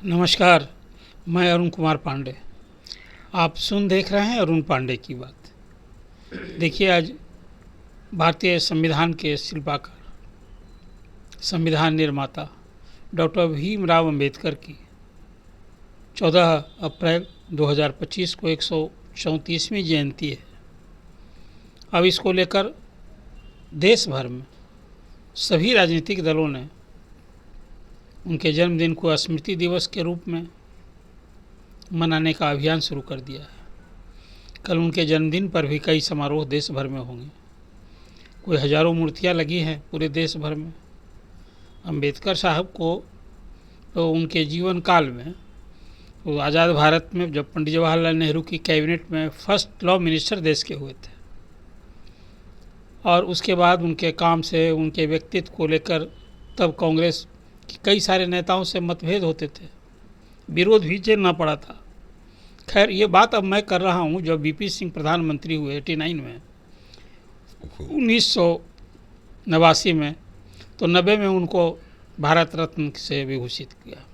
नमस्कार। मैं अरुण कुमार पांडे। आप देख रहे हैं अरुण पांडे की बात। देखिए, आज भारतीय संविधान के शिल्पकार, संविधान निर्माता डॉक्टर भीमराव अंबेडकर की 14 अप्रैल 2025 को 134वीं जयंती है। अब इसको लेकर देश भर में सभी राजनीतिक दलों ने उनके जन्मदिन को स्मृति दिवस के रूप में मनाने का अभियान शुरू कर दिया है। कल उनके जन्मदिन पर भी कई समारोह देश भर में होंगे। कोई हजारों मूर्तियां लगी हैं पूरे देश भर में। अंबेडकर साहब को तो उनके जीवन काल में, वो आज़ाद भारत में जब पंडित जवाहरलाल नेहरू की कैबिनेट में फर्स्ट लॉ मिनिस्टर देश के हुए थे, और उसके बाद उनके काम से, उनके व्यक्तित्व को लेकर तब कांग्रेस के कई सारे नेताओं से मतभेद होते थे, विरोध भी झेलना पड़ा था। खैर, ये बात अब मैं कर रहा हूँ जब वीपी सिंह प्रधानमंत्री हुए 89 में, 1989 में, तो 90 में उनको भारत रत्न से विभूषित किया।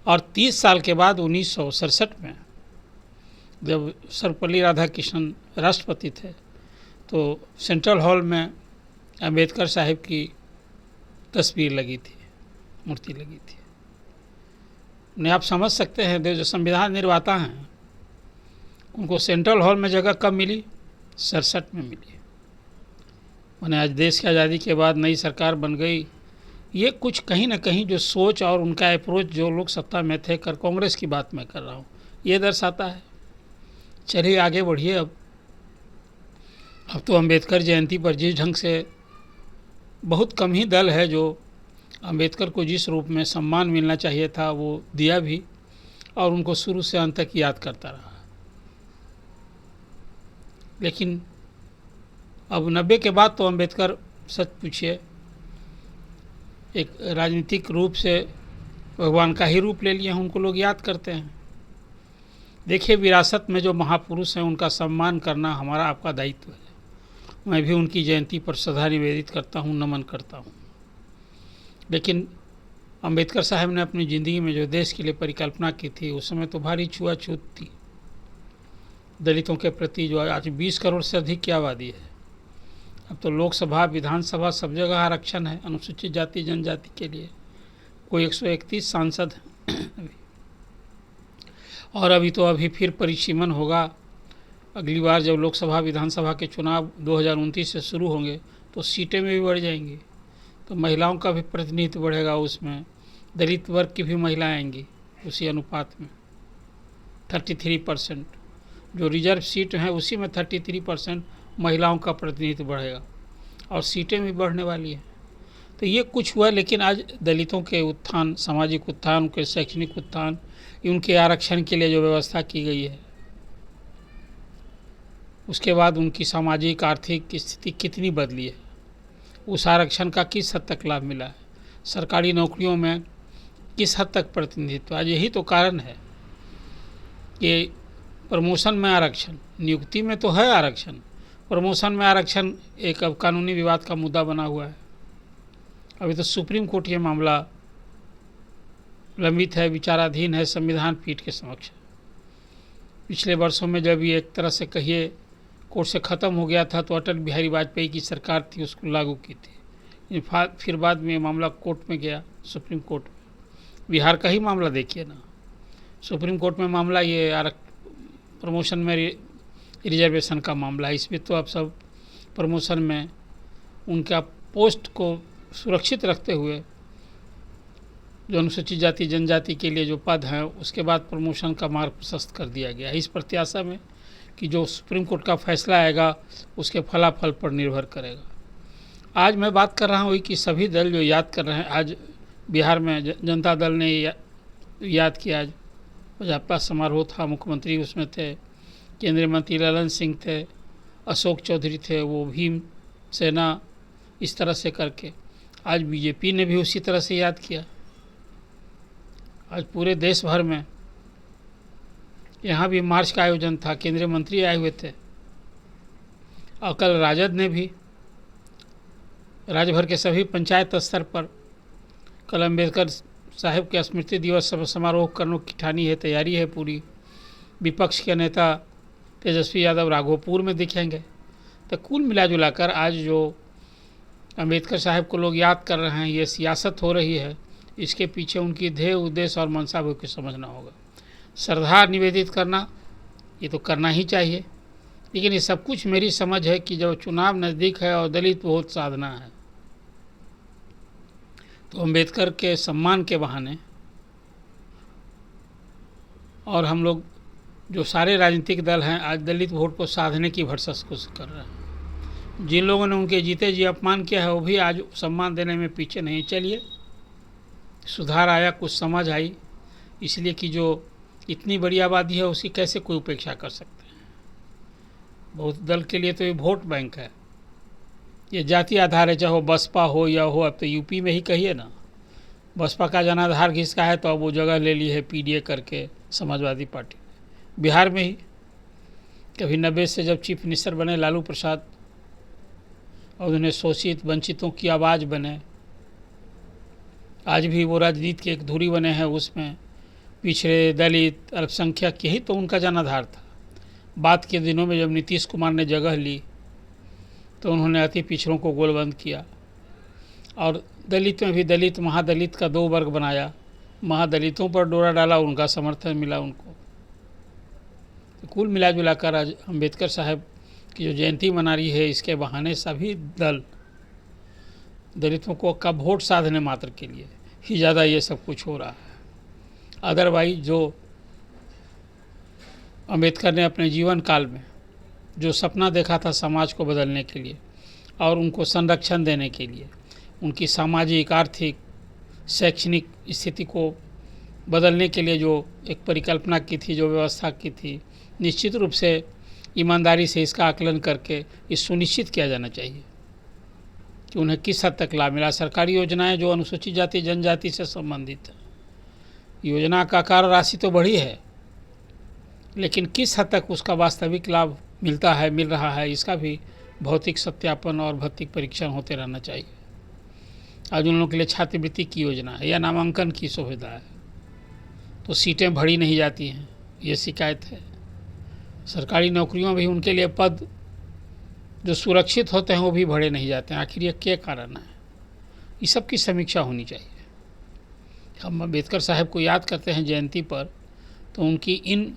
और 30 साल के बाद 1967 में जब सर्वपल्ली राधाकृष्णन राष्ट्रपति थे, तो सेंट्रल हॉल में अंबेडकर साहब की तस्वीर लगी थी, मूर्ति लगी थी। नहीं, आप समझ सकते हैं, जो संविधान निर्माता हैं उनको सेंट्रल हॉल में जगह कब मिली? 67 में मिली। मैंने आज देश की आज़ादी के बाद नई सरकार बन गई, ये कुछ कहीं ना कहीं जो सोच और उनका अप्रोच, जो लोग सत्ता में थे, कर कांग्रेस की बात मैं कर रहा हूँ, ये दर्शाता है। चलिए आगे बढ़िए। अब तो अंबेडकर जयंती पर जिस ढंग से, बहुत कम ही दल है जो अंबेडकर को जिस रूप में सम्मान मिलना चाहिए था वो दिया भी, और उनको शुरू से अंत तक याद करता रहा। लेकिन अब 90 के बाद तो अंबेडकर, सच पूछिए, एक राजनीतिक रूप से भगवान का ही रूप ले लिए हैं, उनको लोग याद करते हैं। देखिए, विरासत में जो महापुरुष हैं उनका सम्मान करना हमारा आपका दायित्व है। मैं भी उनकी जयंती पर श्रद्धा निवेदित करता हूँ, नमन करता हूँ। लेकिन अंबेडकर साहब ने अपनी ज़िंदगी में जो देश के लिए परिकल्पना की थी, उस समय तो भारी छुआछूत थी दलितों के प्रति, जो आज 20 करोड़ से अधिक की आबादी है। अब तो लोकसभा, विधानसभा, सब जगह आरक्षण है अनुसूचित जाति जनजाति के लिए। कोई 131 सांसद हैं और अभी फिर परिसीमन होगा। अगली बार जब लोकसभा विधानसभा के चुनाव 2029 से शुरू होंगे तो सीटें में भी बढ़ जाएंगी, तो महिलाओं का भी प्रतिनिधित्व बढ़ेगा, उसमें दलित वर्ग की भी महिलाएं आएंगी उसी अनुपात में। 33% जो रिजर्व सीट हैं उसी में 33% महिलाओं का प्रतिनिधित्व बढ़ेगा, और सीटें भी बढ़ने वाली हैं। तो ये कुछ हुआ। लेकिन आज दलितों के उत्थान, सामाजिक उत्थान, उनके शैक्षणिक उत्थान, उनके आरक्षण के लिए जो व्यवस्था की गई है, उसके बाद उनकी सामाजिक आर्थिक स्थिति कितनी बदली है, उस आरक्षण का किस हद तक लाभ मिला है, सरकारी नौकरियों में किस हद तक प्रतिनिधित्व। आज यही तो कारण है कि प्रमोशन में आरक्षण, नियुक्ति में तो है आरक्षण, प्रमोशन में आरक्षण एक अब कानूनी विवाद का मुद्दा बना हुआ है। अभी तो सुप्रीम कोर्ट ये मामला लंबित है, विचाराधीन है संविधान पीठ के समक्ष। पिछले वर्षों में जब ये एक तरह से कहिए कोर्ट से ख़त्म हो गया था, तो अटल बिहारी वाजपेयी की सरकार थी, उसको लागू की थी। फिर बाद में ये मामला कोर्ट में गया, सुप्रीम कोर्ट में। बिहार का ही मामला देखिए ना, सुप्रीम कोर्ट में मामला ये प्रमोशन में रिजर्वेशन का मामला है। इसमें तो अब सब प्रमोशन में उनका पोस्ट को सुरक्षित रखते हुए, जो अनुसूचित जाति जनजाति के लिए जो पद हैं, उसके बाद प्रमोशन का मार्ग प्रशस्त कर दिया गया, इस प्रत्याशा में कि जो सुप्रीम कोर्ट का फैसला आएगा उसके फलाफल पर निर्भर करेगा। आज मैं बात कर रहा हूँ कि सभी दल जो याद कर रहे हैं, आज बिहार में जनता दल ने याद किया। आज भाजपा समारोह था, मुख्यमंत्री उसमें थे, केंद्रीय मंत्री ललन सिंह थे, अशोक चौधरी थे, वो भीम सेना, इस तरह से करके आज बीजेपी ने भी उसी तरह से याद किया। आज पूरे देश भर में, यहाँ भी मार्च का आयोजन था, केंद्रीय मंत्री आए हुए थे, और कल राजद ने भी राज्य भर के सभी पंचायत स्तर पर कल अम्बेडकर साहब के स्मृति दिवस समारोह करने की ठानी है, तैयारी है पूरी। विपक्ष के नेता तेजस्वी यादव राघोपुर में दिखेंगे। तो कुल मिला जुलाकर आज जो अम्बेडकर साहब को लोग याद कर रहे हैं, ये सियासत हो रही है, इसके पीछे उनकी ध्येय उद्देश्य और मंशा को समझना होगा। श्रद्धा निवेदित करना ये तो करना ही चाहिए, लेकिन ये सब कुछ मेरी समझ है कि जब चुनाव नज़दीक है और दलित बहुत साधना है, तो अम्बेडकर के सम्मान के बहाने और हम लोग जो सारे राजनीतिक दल हैं आज दलित वोट को साधने की भरसक कोशिश कर रहे हैं। जिन लोगों ने उनके जीते जी अपमान किया है वो भी आज सम्मान देने में पीछे नहीं। चलिए, सुधार आया, कुछ समझ आई, इसलिए कि जो इतनी बड़ी आबादी है उसकी कैसे कोई उपेक्षा कर सकते हैं। बहुत दल के लिए तो ये वोट बैंक है, ये जाति आधार है, चाहे वो बसपा हो या हो। अब तो यूपी में ही कहिए ना, बसपा का जनाधार किसका है, तो अब वो जगह ले ली है पीडीए करके समाजवादी पार्टी। बिहार में ही कभी 90 से जब चीफ मिनिस्टर बने लालू प्रसाद और उन्हें शोषित वंचितों की आवाज़ बने, आज भी वो राजनीति के एक धुरी बने हैं, उसमें पिछड़े दलित अल्पसंख्यक यही तो उनका जनाधार था। बाद के दिनों में जब नीतीश कुमार ने जगह ली तो उन्होंने अति पिछड़ों को गोलबंद किया और दलित में भी दलित महादलित का 2 वर्ग बनाया। महादलितों पर डोरा डाला, उनका समर्थन मिला उनको। तो कुल मिला जुलाकर आज अम्बेडकर साहब की जो जयंती मना रही है, इसके बहाने सभी दल दलितों को का वोट साधने मात्र के लिए ही ज़्यादा ये सब कुछ हो रहा है। अदरवाइज जो अम्बेडकर ने अपने जीवन काल में जो सपना देखा था समाज को बदलने के लिए और उनको संरक्षण देने के लिए, उनकी सामाजिक, आर्थिक, शैक्षणिक स्थिति को बदलने के लिए जो एक परिकल्पना की थी, जो व्यवस्था की थी, निश्चित रूप से ईमानदारी से इसका आकलन करके ये सुनिश्चित किया जाना चाहिए कि उन्हें किस हद तक लाभ मिला। सरकारी योजनाएं जो अनुसूचित जाति जनजाति से संबंधित है, योजना का आकार राशि तो बढ़ी है, लेकिन किस हद तक उसका वास्तविक लाभ मिलता है, मिल रहा है, इसका भी भौतिक सत्यापन और भौतिक परीक्षण होते रहना चाहिए। आज उन लोगों के लिए छात्रवृत्ति की योजना है या नामांकन की सुविधा है, तो सीटें भरी नहीं जाती हैं, ये शिकायत है। सरकारी नौकरियों में भी उनके लिए पद जो सुरक्षित होते हैं वो भी भरे नहीं जाते हैं। आखिर ये क्या कारण है? इस सब की समीक्षा होनी चाहिए। हम अम्बेडकर साहब को याद करते हैं जयंती पर, तो उनकी इन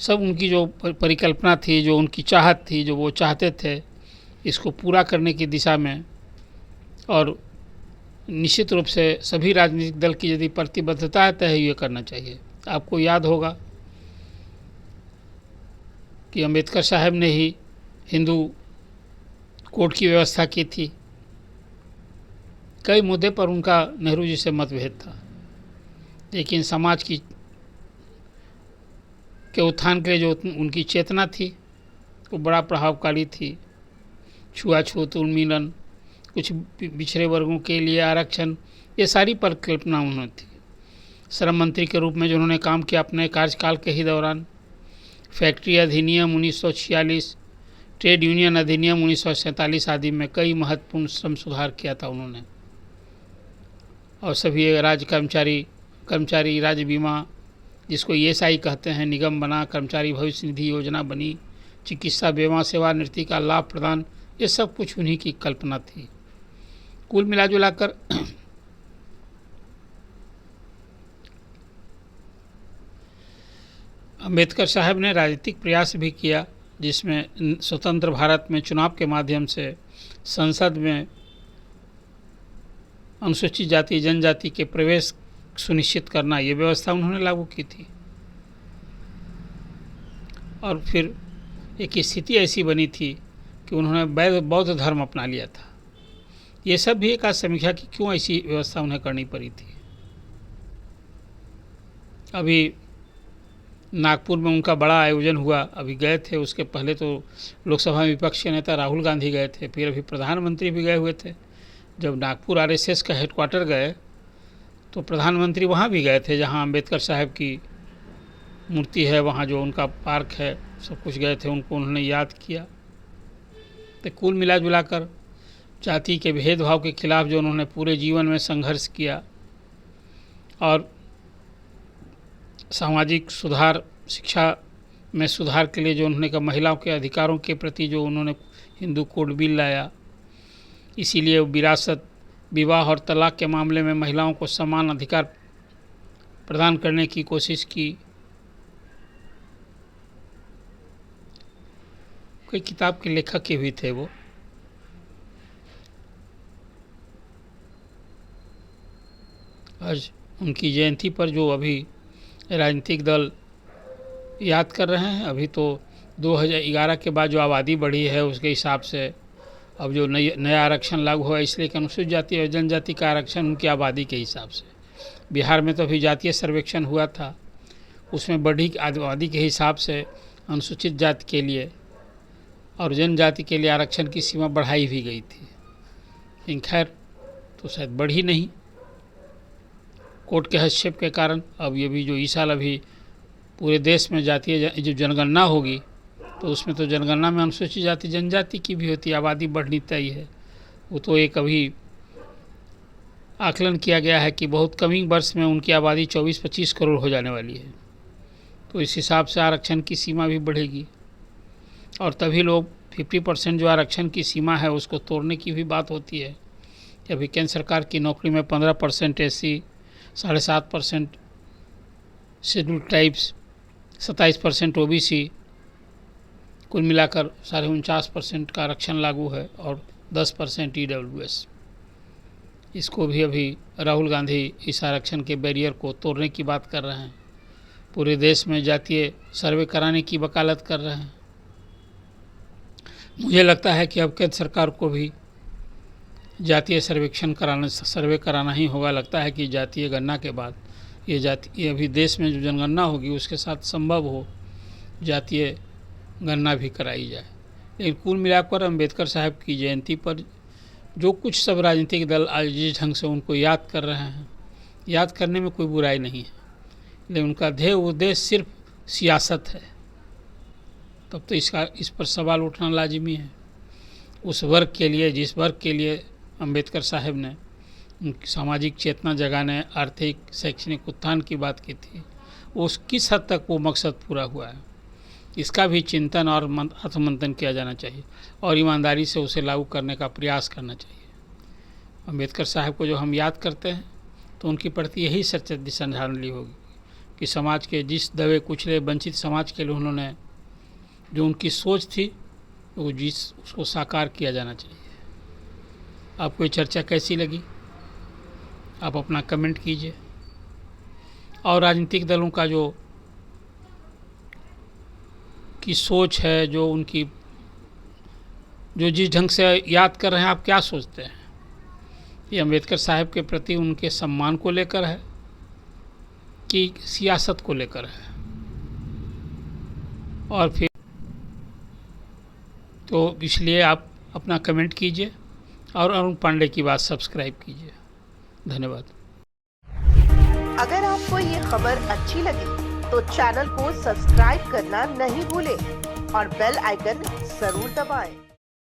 सब उनकी जो परिकल्पना थी, जो उनकी चाहत थी, जो वो चाहते थे, इसको पूरा करने की दिशा में और निश्चित रूप से सभी राजनीतिक दल की यदि प्रतिबद्धता है तो ये करना चाहिए। आपको याद होगा कि अम्बेडकर साहब ने ही हिंदू कोड की व्यवस्था की थी। कई मुद्दे पर उनका नेहरू जी से मतभेद था, लेकिन समाज की के उत्थान के लिए जो उनकी चेतना थी वो बड़ा प्रभावकारी थी। छुआछूत, उन्मूलन, कुछ पिछड़े वर्गों के लिए आरक्षण, ये सारी परिकल्पना उन्होंने थी। श्रम मंत्री के रूप में जो उन्होंने काम किया अपने कार्यकाल के ही दौरान, फैक्ट्री अधिनियम 1946, ट्रेड यूनियन अधिनियम 1947 आदि में कई महत्वपूर्ण श्रम सुधार किया था उन्होंने। और सभी राज्य कर्मचारी राज्य बीमा, जिसको ESI कहते हैं, निगम बना, कर्मचारी भविष्य निधि योजना बनी, चिकित्सा बीमा सेवानिवृत्ति का लाभ प्रदान, ये सब कुछ उन्हीं की कल्पना थी। कुल मिला जुलाकर अम्बेडकर साहब ने राजनीतिक प्रयास भी किया, जिसमें स्वतंत्र भारत में चुनाव के माध्यम से संसद में अनुसूचित जाति जनजाति के प्रवेश सुनिश्चित करना, ये व्यवस्था उन्होंने लागू की थी। और फिर एक स्थिति ऐसी बनी थी कि उन्होंने बौद्ध धर्म अपना लिया था। ये सब भी एक आज समीक्षा की क्यों ऐसी व्यवस्था उन्हें करनी पड़ी थी। अभी नागपुर में उनका बड़ा आयोजन हुआ, अभी गए थे। उसके पहले तो लोकसभा में विपक्ष के नेता राहुल गांधी गए थे, फिर अभी प्रधानमंत्री भी गए हुए थे। जब नागपुर RSS का हेडक्वार्टर गए तो प्रधानमंत्री वहाँ भी गए थे, जहाँ अम्बेडकर साहब की मूर्ति है, वहाँ जो उनका पार्क है, सब कुछ गए थे, उनको उन्होंने याद किया। तो कुल मिला जुलाकर जाति के भेदभाव के खिलाफ जो उन्होंने पूरे जीवन में संघर्ष किया और सामाजिक सुधार, शिक्षा में सुधार के लिए जो उन्होंने कहा, महिलाओं के अधिकारों के प्रति जो उन्होंने हिंदू कोड बिल लाया, इसीलिए विरासत, विवाह और तलाक के मामले में महिलाओं को समान अधिकार प्रदान करने की कोशिश की। कोई किताब के लेखक ही भी थे वो। आज उनकी जयंती पर जो अभी राजनीतिक दल याद कर रहे हैं, अभी तो 2011 के बाद जो आबादी बढ़ी है उसके हिसाब से अब जो नया आरक्षण लागू हुआ, इसलिए कि अनुसूचित जाति और जनजाति का आरक्षण उनकी आबादी के हिसाब से। बिहार में तो अभी जातीय सर्वेक्षण हुआ था, उसमें बढ़ी आबादी के हिसाब से अनुसूचित जाति के लिए और जनजाति के लिए आरक्षण की सीमा बढ़ाई भी गई थी, लेकिन खैर तो शायद बढ़ी नहीं कोर्ट के हस्तक्षेप के कारण। अब ये भी जो इस साल अभी पूरे देश में जातीय जो जनगणना होगी, तो उसमें तो जनगणना में अनुसूचित जाति जनजाति की भी होती है, आबादी बढ़नी तय है। वो तो एक अभी आकलन किया गया है कि बहुत कम ही वर्ष में उनकी आबादी 24-25 करोड़ हो जाने वाली है, तो इस हिसाब से आरक्षण की सीमा भी बढ़ेगी और तभी लोग 50% जो आरक्षण की सीमा है उसको तोड़ने की भी बात होती है। अभी केंद्र सरकार की नौकरी में 15% SC, 7.5% शेड्यूल ट्राइब्स, 27% OBC, कुल मिलाकर 49.5% का आरक्षण लागू है और 10% EWS। इसको भी अभी राहुल गांधी इस आरक्षण के बैरियर को तोड़ने की बात कर रहे हैं, पूरे देश में जातीय सर्वे कराने की वकालत कर रहे हैं। मुझे लगता है कि अब केंद्र सरकार को भी जातीय सर्वे कराना ही होगा। लगता है कि जातीय गणना के बाद ये अभी देश में जो जनगणना होगी उसके साथ संभव हो जातीय गणना भी कराई जाए। लेकिन कुल मिलाकर अम्बेडकर साहब की जयंती पर जो कुछ सब राजनीतिक दल आज जिस ढंग से उनको याद कर रहे हैं, याद करने में कोई बुराई नहीं है, लेकिन उनका ध्येय उद्देश्य सिर्फ सियासत है, तब तो इस पर सवाल उठना लाजिमी है। उस वर्ग के लिए, जिस वर्ग के लिए अम्बेडकर साहब ने उनकी सामाजिक चेतना जगाने, आर्थिक शैक्षणिक उत्थान की बात की थी, उस किस हद तक वो मकसद पूरा हुआ है, इसका भी चिंतन और आत्ममंथन किया जाना चाहिए और ईमानदारी से उसे लागू करने का प्रयास करना चाहिए। अम्बेडकर साहब को जो हम याद करते हैं तो उनके प्रति यही सच्ची श्रद्धांजलि होगी कि समाज के जिस दबे कुचले वंचित समाज के लिए उन्होंने जो उनकी सोच थी वो उसको साकार किया जाना चाहिए। आपको ये चर्चा कैसी लगी, आप अपना कमेंट कीजिए। और राजनीतिक दलों का जो की सोच है, जो उनकी जो जिस ढंग से याद कर रहे हैं, आप क्या सोचते हैं? ये अम्बेडकर साहब के प्रति उनके सम्मान को लेकर है कि सियासत को लेकर है? और फिर तो इसलिए आप अपना कमेंट कीजिए और अरुण पांडे की बात सब्सक्राइब कीजिए। धन्यवाद। अगर आपको ये खबर अच्छी लगी तो चैनल को सब्सक्राइब करना नहीं भूलें और बेल आइकन जरूर दबाएं।